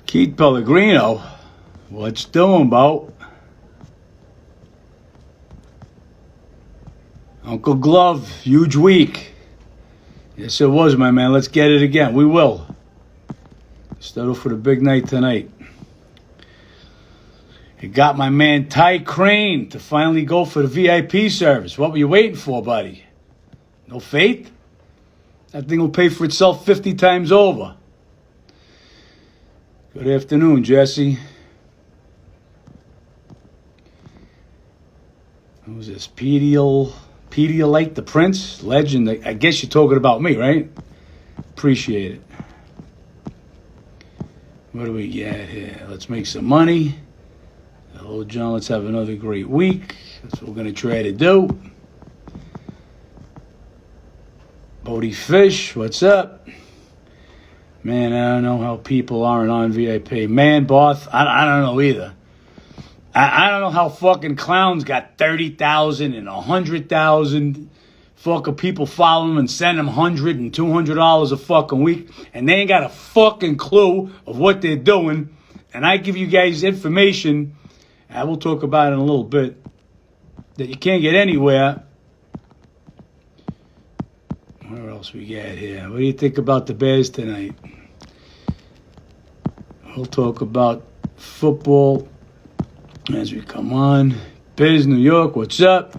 Keith Pellegrino, what's doing, Bo? Uncle Glove, huge week. Yes, it was, my man. Let's get it again. We will. Start off with a big night tonight. It got my man Ty Crane to finally go for the VIP service. What were you waiting for, buddy? No faith? That thing will pay for itself 50 times over. Good afternoon, Jesse. Who's this? Pedialyte the Prince? Legend. I guess you're talking about me, right? Appreciate it. What do we get here? Let's make some money. Hello, John. Let's have another great week. That's what we're going to try to do. Bodie Fish, what's up? Man, I don't know how people aren't on VIP. Man, Barth, I don't know either. I don't know how fucking clowns got 30,000 and 100,000 fucking people follow them and send them $100 and $200 a fucking week, and they ain't got a fucking clue of what they're doing. And I give you guys information, I will talk about it in a little bit, that you can't get anywhere. What else we got here? What do you think about the Bears tonight? We'll talk about football as we come on. Bears, New York, what's up?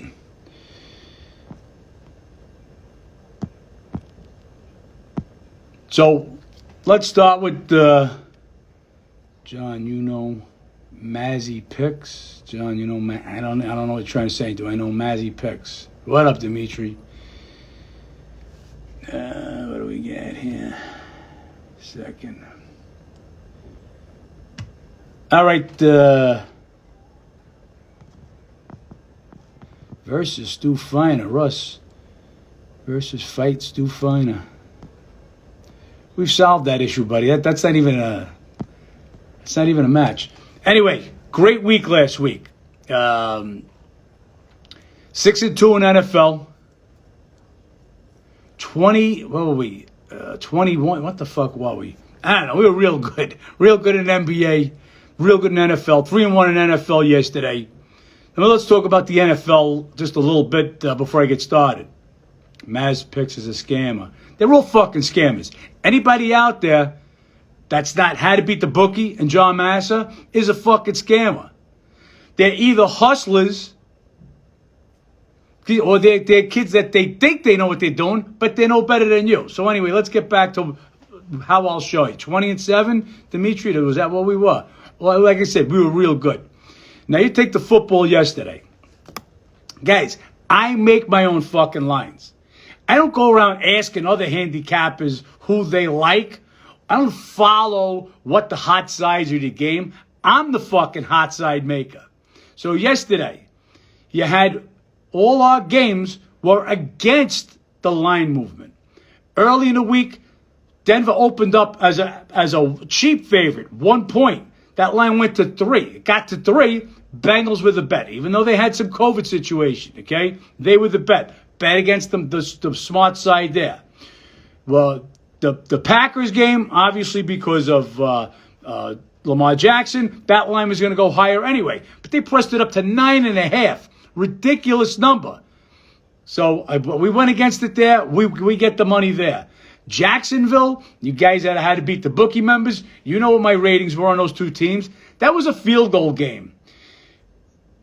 So, let's start with John, you know Mazzy Picks. John, you know, I don't know what you're trying to say. Do I know Mazzy Picks? What up, Dimitri? What do we got here? Second. All right. Versus Stu Feiner. Russ versus fight Stu Feiner. We've solved that issue, buddy. That's not even a match. Anyway, great week last week. 6-2 in NFL. 20, what were we? 21, what the fuck were we? I don't know. We were real good. Real good in NBA. Real good in NFL. 3-1 in NFL yesterday. Now let's talk about the NFL just a little bit before I get started. Maz Picks is a scammer. They're all fucking scammers. Anybody out there that's not How to Beat the Bookie and John Massa is a fucking scammer. They're either hustlers or they're kids that they think they know what they're doing, but they know better than you. So anyway, let's get back to how I'll show you. 20-7, Dimitri, was that what we were? Well, like I said, we were real good. Now you take the football yesterday. Guys, I make my own fucking lines. I don't go around asking other handicappers who they like. I don't follow what the hot sides of the game. I'm the fucking hot side maker. So yesterday, you had all our games were against the line movement. Early in the week, Denver opened up as a cheap favorite, 1 point. That line went to 3. It got to 3. Bengals were the bet, even though they had some COVID situation, okay? They were the bet. Bet against them, the smart side there. Well, the Packers game, obviously because of Lamar Jackson, that line was going to go higher anyway. But they pressed it up to 9.5. Ridiculous number. So we went against it there. We get the money there. Jacksonville, you guys that had to beat the bookie members, you know what my ratings were on those two teams. That was a field goal game.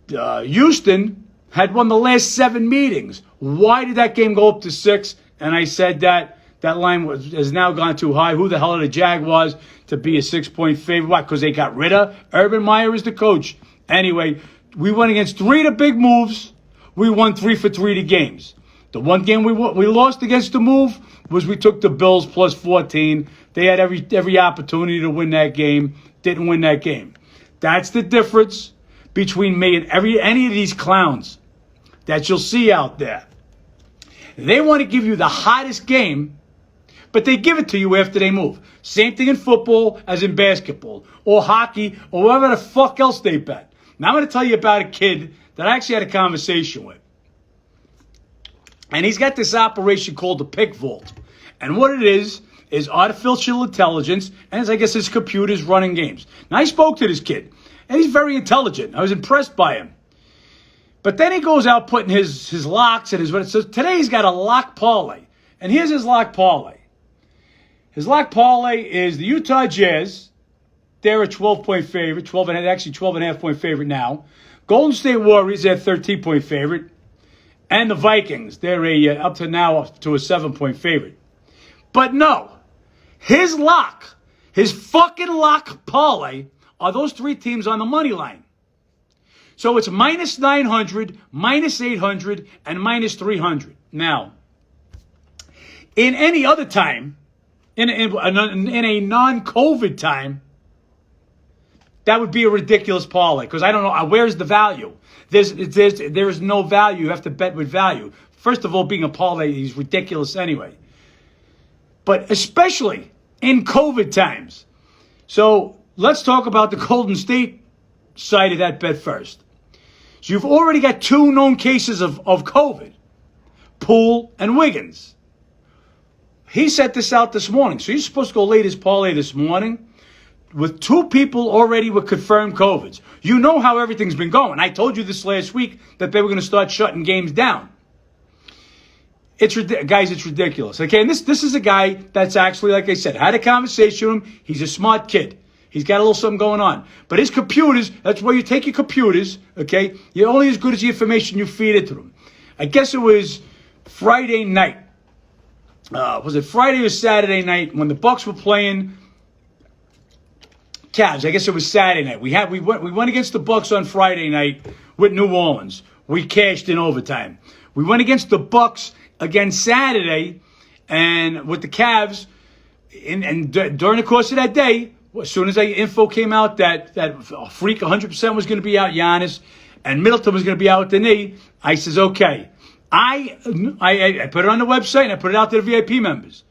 Houston had won the last 7 meetings. Why did that game go up to 6? And I said that line has now gone too high. Who the hell are the Jaguars to be a 6-point favorite? Why? Because they got rid of Urban Meyer as the coach. Anyway, we went against 3 of the big moves. We won 3 for 3 the games. The one game we lost against the move was we took the Bills plus 14. They had every opportunity to win that game. Didn't win that game. That's the difference between me and any of these clowns that you'll see out there. They want to give you the hottest game, but they give it to you after they move. Same thing in football as in basketball or hockey or whatever the fuck else they bet. Now I'm going to tell you about a kid that I actually had a conversation with. And he's got this operation called the pick vault. And what it is is artificial intelligence, and I guess his computer's running games. Now, I spoke to this kid, and he's very intelligent. I was impressed by him. But then he goes out putting his locks and his... So today he's got a lock parlay. And here's his lock parlay. His lock parlay is the Utah Jazz. They're a 12-point favorite. 12.5-point favorite now. Golden State Warriors, they're a 13-point favorite. And the Vikings, they're up to a 7-point favorite. But no, his fucking lock parlay are those three teams on the money line. So it's minus 900, minus 800, and minus 300. Now, in any other time, in a non-COVID time, that would be a ridiculous parlay because I don't know, where's the value? There's no value. You have to bet with value. First of all, being a parlay is ridiculous anyway. But especially in COVID times. So let's talk about the Golden State side of that bet first. So you've already got 2 known cases of COVID. Poole and Wiggins. He set this out this morning. So you're supposed to go lay his parlay this morning with 2 people already with confirmed COVIDs. You know how everything's been going. I told you this last week that they were going to start shutting games down. Guys, it's ridiculous. Okay, and this is a guy that's actually, like I said, had a conversation with him. He's a smart kid. He's got a little something going on. But his computers, that's where you take your computers, okay? You're only as good as the information you feed into them. I guess it was Friday night. Was it Friday or Saturday night when the Bucks were playing Cavs? I guess it was Saturday night. We went against the Bucks on Friday night with New Orleans. We cashed in overtime. We went against the Bucks again Saturday, and with the Cavs, and during the course of that day, as soon as the info came out that Freak 100% was going to be out, Giannis, and Middleton was going to be out with the knee, I says, okay. I put it on the website and I put it out to the VIP members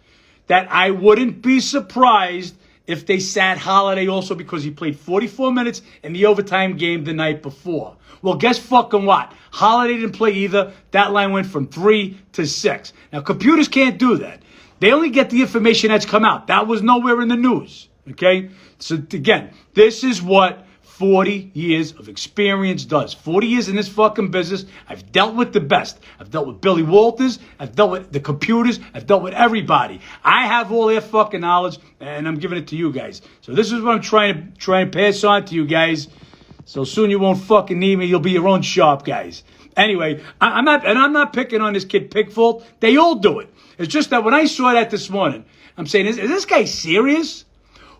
that I wouldn't be surprised if they sat Holiday also because he played 44 minutes in the overtime game the night before. Well, guess fucking what? Holiday didn't play either. That line went from 3 to 6. Now, computers can't do that. They only get the information that's come out. That was nowhere in the news. Okay? So, again, this is what 40 years of experience does. 40 years in this fucking business. I've dealt with the best. I've dealt with Billy Walters. I've dealt with the computers. I've dealt with everybody. I have all their fucking knowledge, and I'm giving it to you guys. So this is what I'm trying to pass on to you guys. So soon you won't fucking need me. You'll be your own shop guys. Anyway, I'm not picking on this kid Pickfault. They all do it. It's just that when I saw that this morning, I'm saying, is this guy serious?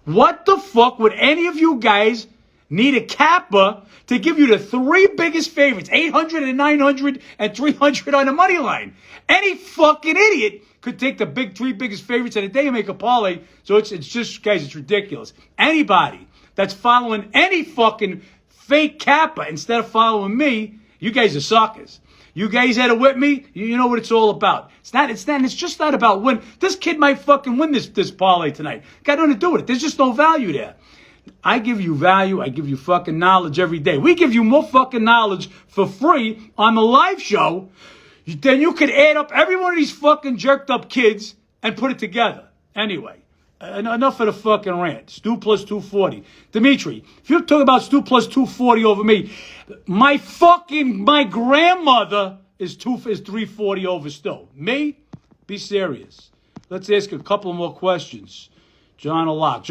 What the fuck would any of you guys need a capper to give you the 3 biggest favorites, 800 and 900 and 300 on the money line? Any fucking idiot could take the 3 biggest favorites of the day and make a parlay. So it's just, guys, it's ridiculous. Anybody that's following any fucking fake capper instead of following me, you guys are suckers. You guys had it with me. You know what it's all about. It's just not about win. This kid might fucking win this parlay tonight. Got nothing to do with it. There's just no value there. I give you value. I give you fucking knowledge every day. We give you more fucking knowledge for free on the live show than you could add up every one of these fucking jerked up kids and put it together. Anyway, enough of the fucking rant. Stu plus 240. Dimitri, if you're talking about Stu plus 240 over me, my grandmother is 340 over Stu. Me? Be serious. Let's ask a couple more questions. John a lock.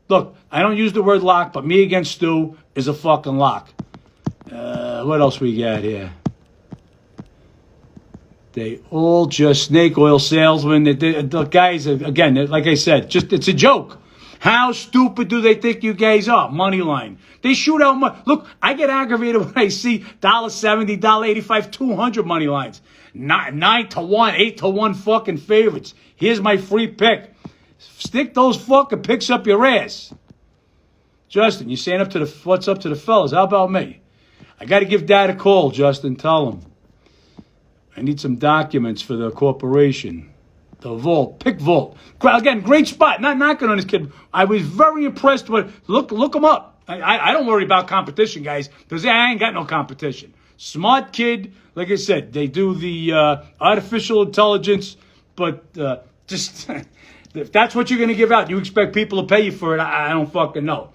Look, I don't use the word lock, but me against Stu is a fucking lock. What else we got here? They all just snake oil salesmen. The guys, again, like I said, it's a joke. How stupid do they think you guys are? Money line. They shoot out money. Look, I get aggravated when I see $1.70, $1.85, 200 money lines. 9 to 1, 8 to 1 fucking favorites. Here's my free pick. Stick those fucking picks up your ass. Justin, you saying what's up to the fellas? How about me? I got to give Dad a call, Justin. Tell him. I need some documents for the corporation. The vault. Pick vault. Again, great spot. Not knocking on this kid. I was very impressed with. Look him up. I don't worry about competition, guys, because I ain't got no competition. Smart kid. Like I said, they do the artificial intelligence, but just If that's what you're going to give out, you expect people to pay you for it, I don't fucking know.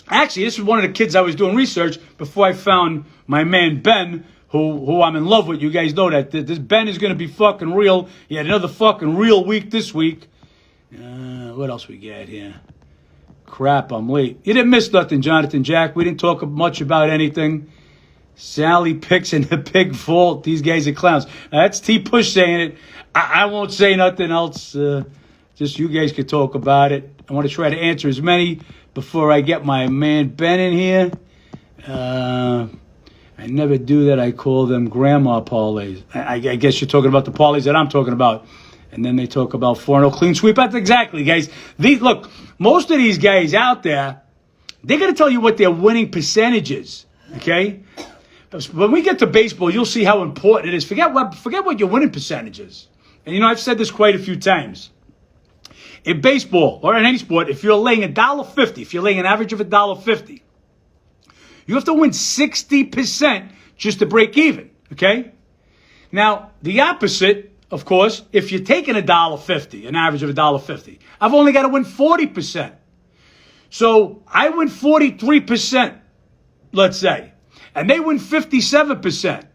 Actually, this is one of the kids I was doing research before I found my man Ben, who I'm in love with. You guys know that. This Ben is going to be fucking real. He had another fucking real week this week. What else we got here? Crap, I'm late. You didn't miss nothing, Jonathan Jack. We didn't talk much about anything. Sally picks in the pig vault. These guys are clowns. That's T-Push saying it. I won't say nothing else. Just you guys could talk about it. I want to try to answer as many before I get my man Ben in here. I never do that. I call them grandma parlays. I guess you're talking about the parlays that I'm talking about. And then they talk about 4-0 clean sweep. That's exactly, guys. Look, most of these guys out there, they're going to tell you what their winning percentage is, okay? When we get to baseball, you'll see how important it is. Forget what your winning percentage is. And, I've said this quite a few times. In baseball or in any sport, if you're laying $1.50, if you're laying an average of $1.50, you have to win 60% just to break even, okay? Now, the opposite, of course, if you're taking $1.50, an average of $1.50, I've only got to win 40%. So I win 43%, let's say, and they win 57%,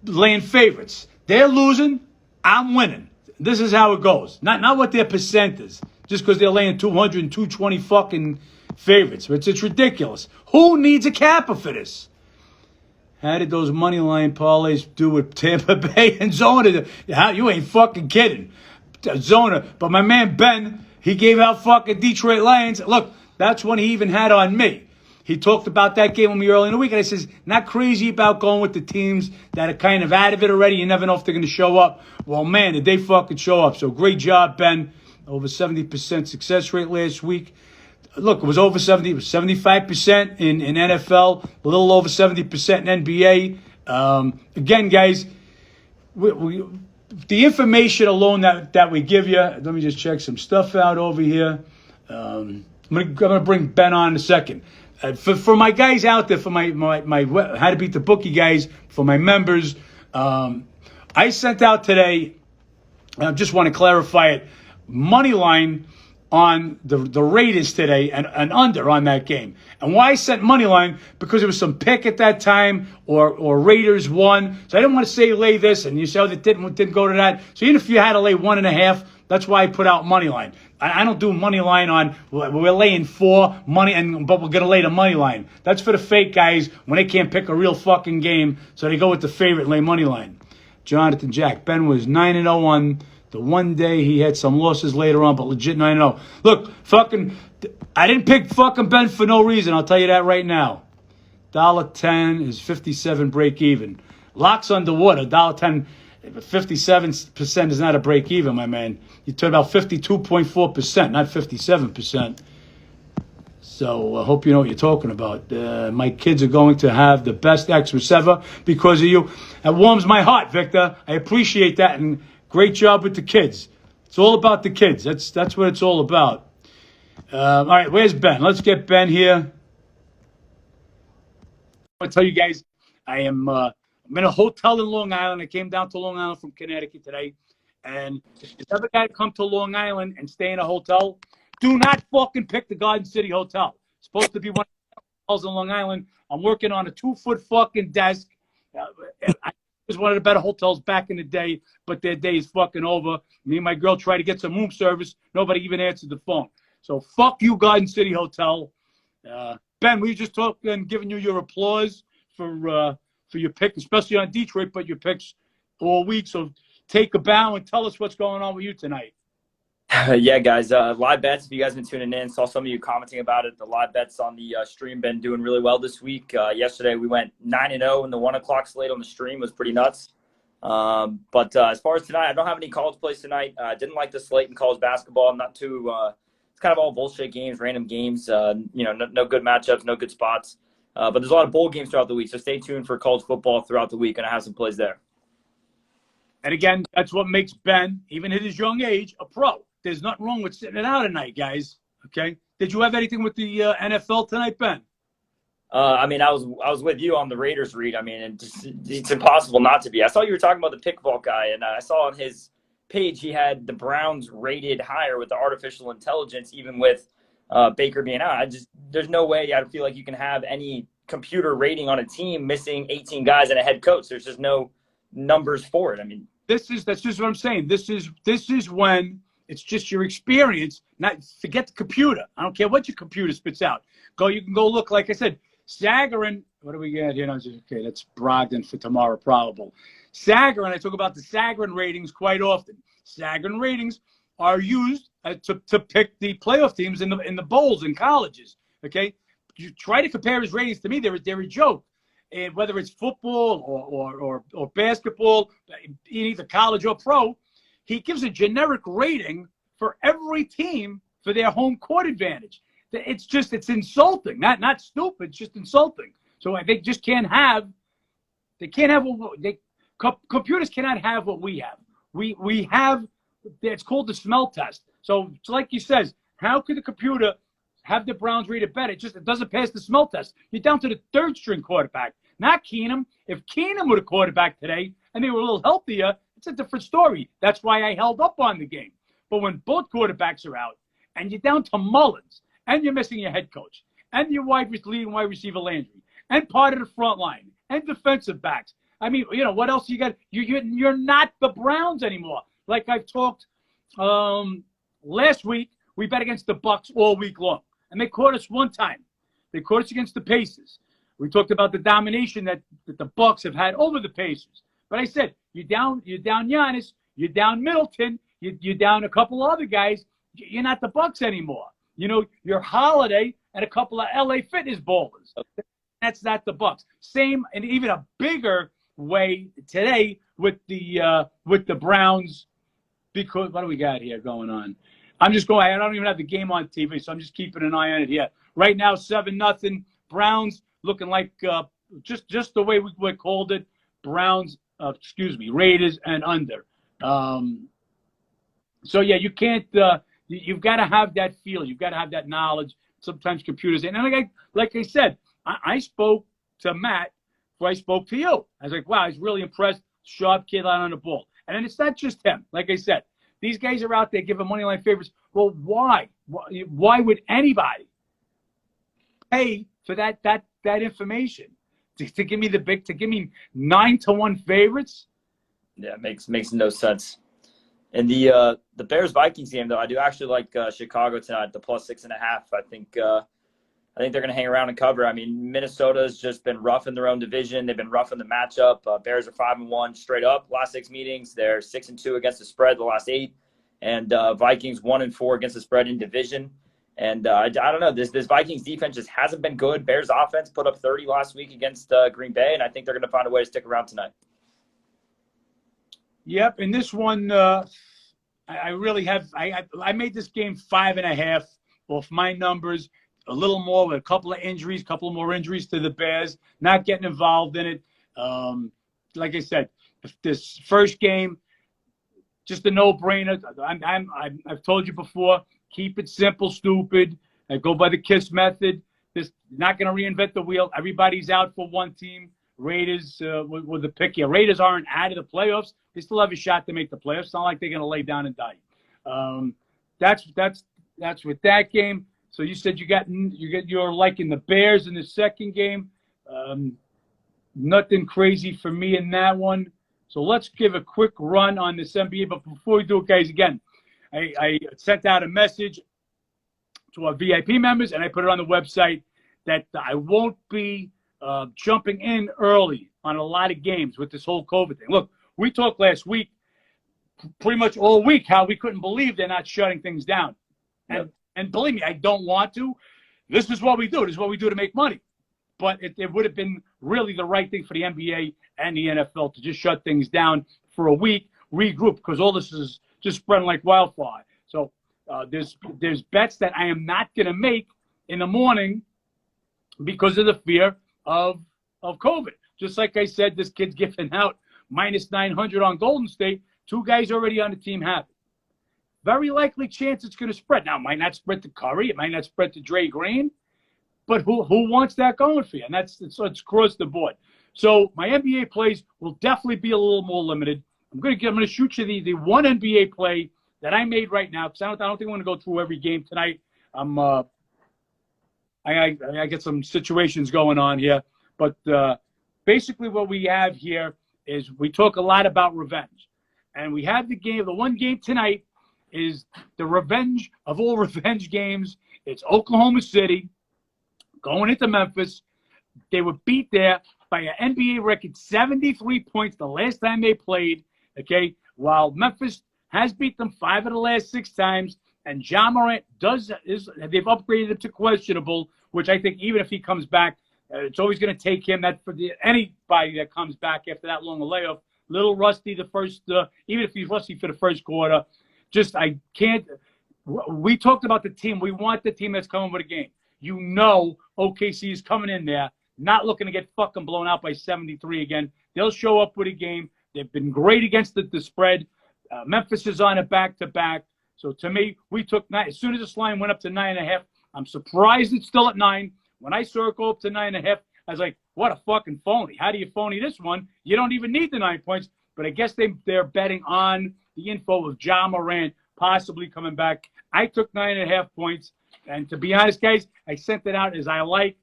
laying favorites. They're losing, I'm winning. This is how it goes. Not what their percent is, just because they're laying 200 and 220 fucking favorites. It's ridiculous. Who needs a capper for this? How did those money line parlays do with Tampa Bay and Zona? You ain't fucking kidding. Zona. But my man Ben, he gave out fucking Detroit Lions. Look, that's one he even had on me. He talked about that game with me early in the week, and I says, not crazy about going with the teams that are kind of out of it already. You never know if they're going to show up. Well, man, did they fucking show up. So great job, Ben. Over 70% success rate last week. Look, it was over 70. It was 75% in NFL, a little over 70% in NBA. Again, guys, the information alone that we give you, let me just check some stuff out over here. I'm gonna bring Ben on in a second. For my guys out there, for my How to Beat the Bookie guys, for my members, I sent out today, I just want to clarify it, money line on the Raiders today and under on that game. And why I sent money line? Because there was some pick at that time or Raiders won. So I didn't want to say lay this and you say, that didn't go to that. So even if you had to lay 1.5, that's why I put out money line. I don't do money line on, we're laying 4 money, but we're going to lay the money line. That's for the fake guys when they can't pick a real fucking game. So they go with the favorite and lay money line. Jonathan Jack. Ben was 9-0 on the one day. He had some losses later on, but legit 9-0. Look, I didn't pick fucking Ben for no reason. I'll tell you that right now. $1.10 is 57 break even. Locks underwater. $1.10, 57% is not a break even, my man. You talk about 52.4%, not 57%. So I hope you know what you're talking about. My kids are going to have the best Xmas ever because of you. That warms my heart, Victor. I appreciate that, and great job with the kids. It's all about the kids. That's what it's all about. All right, where's Ben? Let's get Ben here. I want to tell you guys, I'm in a hotel in Long Island. I came down to Long Island from Connecticut today. And if you ever got to come to Long Island and stay in a hotel, do not fucking pick the Garden City Hotel. It's supposed to be one of the hotels in Long Island. I'm working on a 2-foot fucking desk. It was one of the better hotels back in the day, but their day is fucking over. Me and my girl tried to get some room service. Nobody even answered the phone. So fuck you, Garden City Hotel. Ben, we just talked and giving you your applause for your pick, especially on Detroit, but your picks all week. So take a bow and tell us what's going on with you tonight. Yeah, guys, live bets, if you guys have been tuning in, saw some of you commenting about it. The live bets on the stream been doing really well this week. Yesterday we went 9-0, and the 1 o'clock slate on the stream was pretty nuts. But as far as tonight, I don't have any college plays tonight. I didn't like the slate in college basketball. I'm not too it's kind of all bullshit games, random games, no good matchups, no good spots. But there's a lot of bowl games throughout the week, so stay tuned for college football throughout the week, and I have some plays there. And again, that's what makes Ben, even at his young age, a pro. There's nothing wrong with sitting it out tonight, guys. Okay? Did you have anything with the NFL tonight, Ben? I was with you on the Raiders read. It's impossible not to be. I saw you were talking about the pick vault guy, and I saw on his page, he had the Browns rated higher with the artificial intelligence, even with Baker being out. There's no way I feel like you can have any computer rating on a team missing 18 guys and a head coach. There's just no numbers for it. I mean, that's just what I'm saying. This is when it's just your experience. Not forget the computer. I don't care what your computer spits out. You can go look. Like I said, Sagarin. What do we get here? Okay, that's Brogdon for tomorrow probable. Sagarin. I talk about the Sagarin ratings quite often. Sagarin ratings are used to pick the playoff teams in the bowls in colleges. Okay, you try to compare his ratings to me. They're a joke. And whether it's football or basketball, either college or pro, he gives a generic rating for every team for their home court advantage. It's insulting. Not stupid, it's just insulting. So they just can't have. They can't have computers cannot have what we have. We have. It's called the smell test. So it's like he says, how could the computer have the Browns read it better? It doesn't pass the smell test. You're down to the third string quarterback, not Keenum. If Keenum were the quarterback today and they were a little healthier, it's a different story. That's why I held up on the game. But when both quarterbacks are out and you're down to Mullins and you're missing your head coach and your leading wide receiver Landry and part of the front line and defensive backs, I mean, what else you got? You're not the Browns anymore. Like I've talked last week, we bet against the Bucs all week long. And they caught us one time. They caught us against the Pacers. We talked about the domination that the Bucs have had over the Pacers. But I said, you're down Giannis, you're down Middleton, you're down a couple other guys. You're not the Bucs anymore. You're Holiday and a couple of LA Fitness ballers. That's not the Bucs. Same and even a bigger way today with the Browns. Because what do we got here going on? I don't even have the game on TV, so I'm just keeping an eye on it here. Right now, 7-0. Browns looking like just the way we called it. Browns, Raiders and under. So yeah, you can't. You've got to have that feel. You've got to have that knowledge. Sometimes computers. And like I said, I spoke to Matt before I spoke to you. I was like, wow, he's really impressed. Sharp kid out on the ball. And then it's not just him. Like I said, these guys are out there giving money line favorites. Well, why? Why would anybody pay for that information to give me to give me 9-1 favorites? Yeah, makes no sense. And the Bears Vikings game though, I do actually like Chicago tonight, the +6.5. I think they're going to hang around and cover. I mean, Minnesota's just been rough in their own division. They've been rough in the matchup. Bears are 5-1 straight up. Last 6 meetings, they're 6-2 against the spread the last 8. And Vikings 1-4 against the spread in division. And I don't know. This Vikings defense just hasn't been good. Bears offense put up 30 last week against Green Bay, and I think they're going to find a way to stick around tonight. Yep. And this one, I really have. I made this game 5.5 off my numbers. A little more with a couple of more injuries to the Bears, not getting involved in it. Like I said, this first game, just a no-brainer. I've told you before, keep it simple, stupid. I go by the KISS method. This not going to reinvent the wheel. Everybody's out for one team. Raiders with the pick here. Raiders aren't out of the playoffs. They still have a shot to make the playoffs. It's not like they're going to lay down and die. That's with that game. So you said you're liking the Bears in the second game. Nothing crazy for me in that one. So let's give a quick run on this NBA. But before we do it, guys, again, I sent out a message to our VIP members, and I put it on the website that I won't be jumping in early on a lot of games with this whole COVID thing. Look, we talked last week, pretty much all week, how we couldn't believe they're not shutting things down. And believe me, I don't want to. This is what we do. This is what we do to make money. But it would have been really the right thing for the NBA and the NFL to just shut things down for a week, regroup, because all this is just spreading like wildfire. So there's bets that I am not going to make in the morning because of the fear of COVID. Just like I said, this kid's giving out -900 on Golden State. 2 guys already on the team have it. Very likely chance it's going to spread. Now, it might not spread to Curry. It might not spread to Dre Green. But who wants that going for you? And it's across the board. So my NBA plays will definitely be a little more limited. I'm gonna shoot you the one NBA play that I made right now, because I don't think I want to go through every game tonight. I get some situations going on here, but basically what we have here is we talk a lot about revenge, and we have the one game tonight is the revenge of all revenge games. It's Oklahoma City going into Memphis. They were beat there by an NBA record 73 points the last time they played, okay? While Memphis has beat them 5 of the last 6 times, and Ja Morant they've upgraded him to questionable, which I think even if he comes back, it's always going to take him. That for anybody that comes back after that long a layoff, little rusty the first, even if he's rusty for the first quarter, I can't. We talked about the team. We want the team that's coming with a game. You know, OKC is coming in there, not looking to get fucking blown out by 73 again. They'll show up with a game. They've been great against the spread. Memphis is on a back-to-back. So to me, we took 9. As soon as this line went up to 9.5, I'm surprised it's still at 9. When I saw it go up to 9.5, I was like, what a fucking phony. How do you phony this one? You don't even need the 9 points. But I guess they're betting on the info of Ja Morant possibly coming back. I took 9.5 points. And to be honest, guys, I sent it out as I like.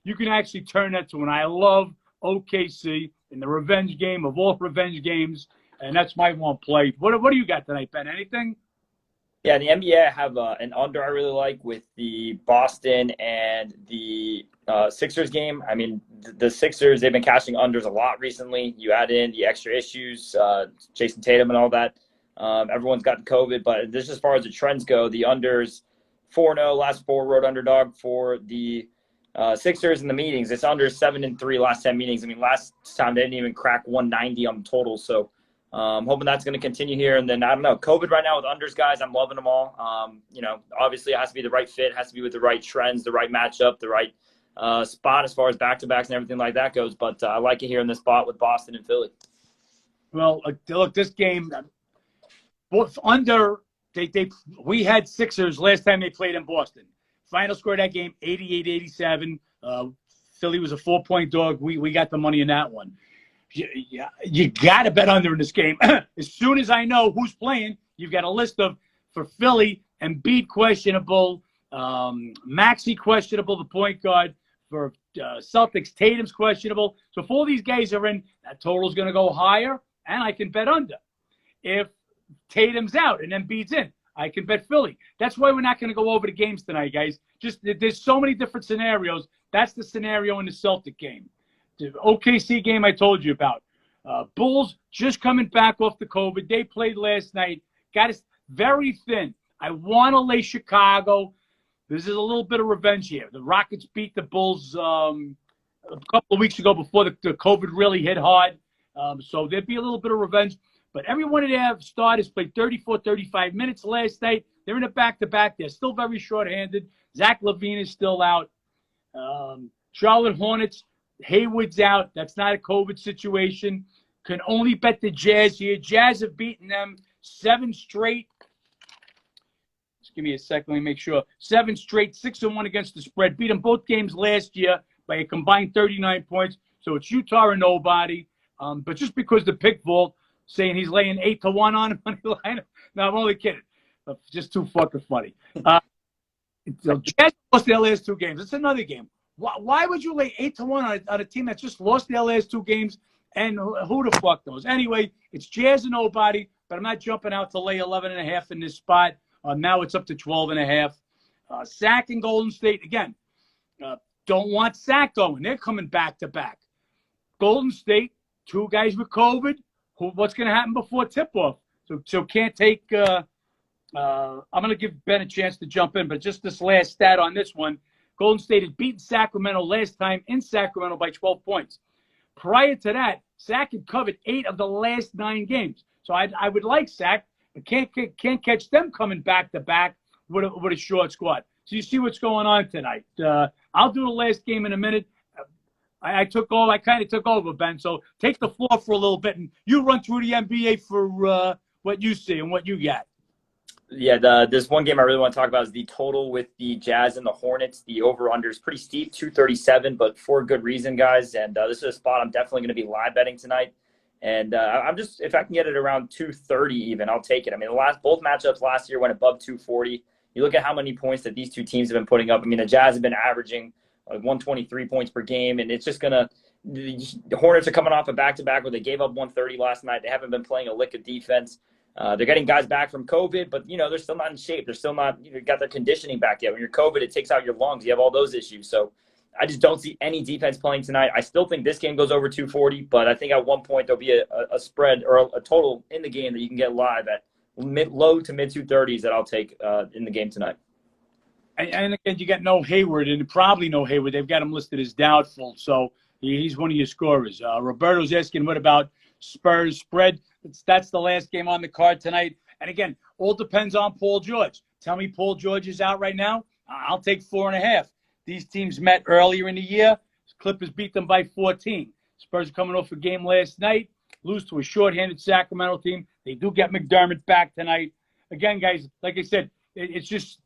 You can actually turn that to when I love OKC in the revenge game of all revenge games. And that's my one play. What do you got tonight, Ben? Anything? Yeah, the NBA, I have an under I really like with the Boston and the Sixers game. I mean, the Sixers, they've been cashing unders a lot recently. You add in the extra issues, Jason Tatum and all that. Everyone's gotten COVID, but this as far as the trends go, the unders 4-0, last 4 road underdog for the Sixers in the meetings. It's under 7-3 last 10 meetings. I mean, last time they didn't even crack 190 on the total, so I'm hoping that's going to continue here. And then, I don't know, COVID right now with unders, guys, I'm loving them all. Obviously it has to be the right fit, has to be with the right trends, the right matchup, the right spot as far as back-to-backs and everything like that goes. But I like it here in this spot with Boston and Philly. Well, look, this game, both under, we had Sixers last time they played in Boston. Final score of that game, 88-87. Philly was a 4-point dog. We got the money in that one. You got to bet under in this game. As soon as I know who's playing, you've got a list of, for Philly, Embiid questionable, Maxey questionable, the point guard. For Celtics, Tatum's questionable. So if all these guys are in, that total's going to go higher, and I can bet under. If Tatum's out and Embiid's in, I can bet Philly. That's why we're not going to go over the games tonight, guys. Just there's so many different scenarios. That's the scenario in the Celtic game. The OKC game I told you about. Bulls just coming back off the COVID. They played last night. Got us very thin. I want to lay Chicago. This is a little bit of revenge here. The Rockets beat the Bulls a couple of weeks ago before the COVID really hit hard. So there'd be a little bit of revenge. But every one of their starters played 34, 35 minutes last night. They're in a back-to-back. They're still very short-handed. Zach LaVine is still out. Charlotte Hornets, Hayward's out. That's not a COVID situation. Can only bet the Jazz here. Jazz have beaten them 7 straight. Just give me a second. Let me make sure. 7 straight, 6-1 against the spread. Beat them both games last year by a combined 39 points. So it's Utah or nobody. But just because the pick vault saying he's laying 8-1 on him on the line. No, I'm only kidding. Just too fucking funny. Jazz lost their last 2 games. It's another game. Why would you lay 8-1 on a team that just lost their last 2 games? And who the fuck knows? Anyway, it's Jazz and nobody, but I'm not jumping out to lay 11.5 in this spot. Now it's up to 12.5. Sac and Golden State, again, don't want Sac going. They're coming back-to-back. Golden State, 2 guys with COVID. What's going to happen before tip-off? So can't take I'm going to give Ben a chance to jump in, but just this last stat on this one, Golden State had beaten Sacramento last time in Sacramento by 12 points. Prior to that, Sac had covered 8 of the last 9 games. So I would like Sac, but can't catch them coming back-to-back with a short squad. So you see what's going on tonight. I'll do the last game in a minute. I kind of took over, Ben. So take the floor for a little bit, and you run through the NBA for what you see and what you got. Yeah, this one game I really want to talk about is the total with the Jazz and the Hornets. The over-under is pretty steep, 237, but for good reason, guys. And this is a spot I'm definitely going to be live betting tonight. And I'm just, if I can get it around 230 even, I'll take it. I mean, both matchups last year went above 240. You look at how many points that these two teams have been putting up. I mean, the Jazz have been averaging like 123 points per game, and it's just gonna. The Hornets are coming off a back-to-back where they gave up 130 last night. They haven't been playing a lick of defense. They're getting guys back from COVID, but they're still not in shape. They're still not got their conditioning back yet. When you're COVID, it takes out your lungs. You have all those issues. So I just don't see any defense playing tonight. I still think this game goes over 240, but I think at one point there'll be a spread or a total in the game that you can get live at low to mid 230s that I'll take in the game tonight. And again, you got no Hayward, and probably no Hayward. They've got him listed as doubtful, so he's one of your scorers. Roberto's asking, what about Spurs spread? That's the last game on the card tonight. And again, all depends on Paul George. Tell me Paul George is out right now. I'll take 4.5. These teams met earlier in the year. Clippers beat them by 14. Spurs are coming off a game last night, lose to a shorthanded Sacramento team. They do get McDermott back tonight. Again, guys, like I said, it's just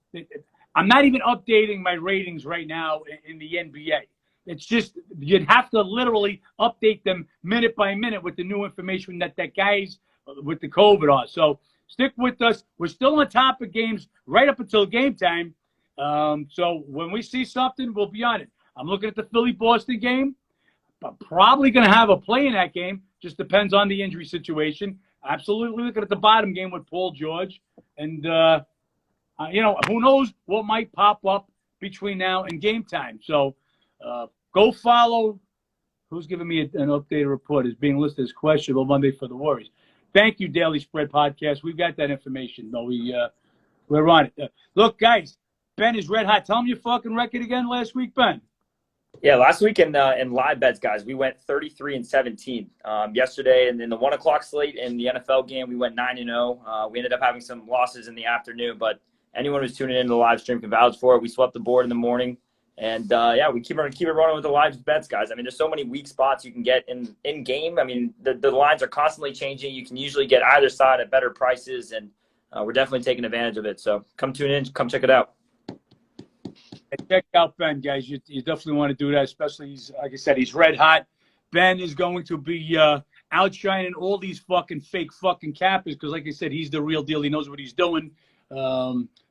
I'm not even updating my ratings right now in the NBA. It's just you'd have to literally update them minute by minute with the new information that guys with the COVID are. So stick with us. We're still on top of games right up until game time. So when we see something, we'll be on it. I'm looking at the Philly-Boston game. I'm probably going to have a play in that game. Just depends on the injury situation. Absolutely looking at the bottom game with Paul George. And, who knows what might pop up between now and game time. So go follow. Who's giving me an updated report is being listed as questionable Monday for the Warriors. Thank you, Daily Spread Podcast. We've got that information, though. We're on it. Look, guys, Ben is red hot. Tell him your fucking record again last week, Ben. Yeah, last week in live bets, guys, we went 33-17. Yesterday, and in the 1 o'clock slate in the NFL game, we went 9-0. We ended up having some losses in the afternoon, but anyone who's tuning in to the live stream can vouch for it. We swept the board in the morning, and we keep it running with the live bets, guys. I mean, there's so many weak spots you can get in game. I mean, the lines are constantly changing. You can usually get either side at better prices, and we're definitely taking advantage of it. So come tune in, come check it out. Check out Ben, guys. You definitely want to do that, especially like I said, he's red hot. Ben is going to be outshining all these fucking fake fucking cappers because, like I said, he's the real deal. He knows what he's doing.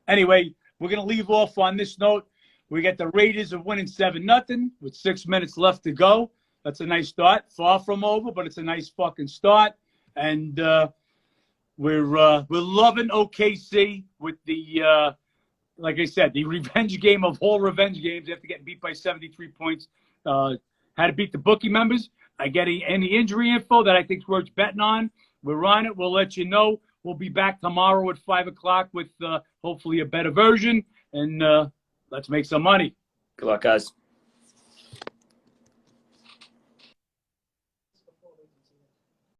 Anyway, we're going to leave off on this note. We got the Raiders of winning 7-0 with 6 minutes left to go. That's a nice start. Far from over, but it's a nice fucking start. And we're loving OKC with the like I said, the revenge game of all revenge games after getting beat by 73 points. Had to beat the bookie members. I get any injury info that I think's worth betting on. We're on it. We'll let you know. We'll be back tomorrow at 5 o'clock with hopefully a better version. And let's make some money. Good luck, guys.